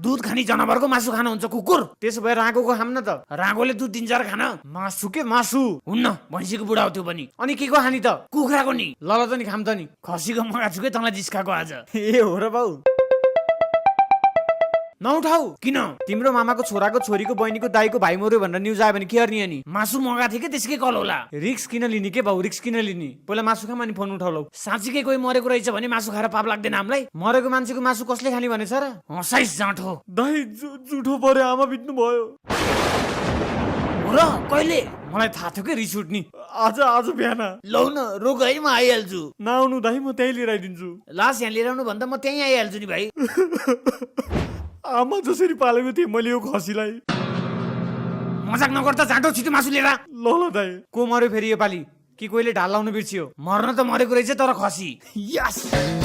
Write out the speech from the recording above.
दूध खाने जनावरको मासु खानुहुन्छ कुकुर? त्यसो भए रागोको खाम न त। रागोले दूध दिन्छ र खान? मासु के मासु हुन्न, भैँसीको बुढा हो त्यो पनि। अनि के को खानी त? कुखुराको नि। ल त नि खाम त नि। खसीको मगाएको छु के तँलाई जिस्काको आज। ए हो र बाउ। नउठाऊ। किन? तिम्रो मामाको छोराको छोरीको बहिनीको दाइको भाइ मर्यो भनेर न्युज आयो भने के गर्ने अनि? मासु मगाएको थिए कि त्यसकै कल होला। रिक्स किन लिने के बाउ, रिक्स किन लिने? पहिला मासु खाम अनि फोन उठाउ लौ। साँच्चीकै कोही मरेको रहेछ भने मासु खाएर पाप लाग्दैन हामीलाई? मरेको मान्छेको मासु कसले खाने भनेछ र? हँसाइस जाँठो। दाइ जुठो परे आमा बित्नु भयो। हो र कहिले? मलाई थाहा थियो कि रिस उठ्ने। आज बिहान। लौ न रोग है म आइहाल्छु। नआउनु दाइ म त्यही लिएर आइदिन्छु। लास यहाँ लिएर आउनु भन्दा म त्यही आइहाल्छु नि भाइ। आमा जसरी पालेको थिएँ मैले यो खसीलाई। मजाक नगर्दा जाँटो छिटो मासु लिएर। ल ल दाइ। को मर्यो फेरि योपालि? कि कोहीले ढाल लाउनु बिर्सियो? मर्न त मरेको रहेछ तर खसी। यस।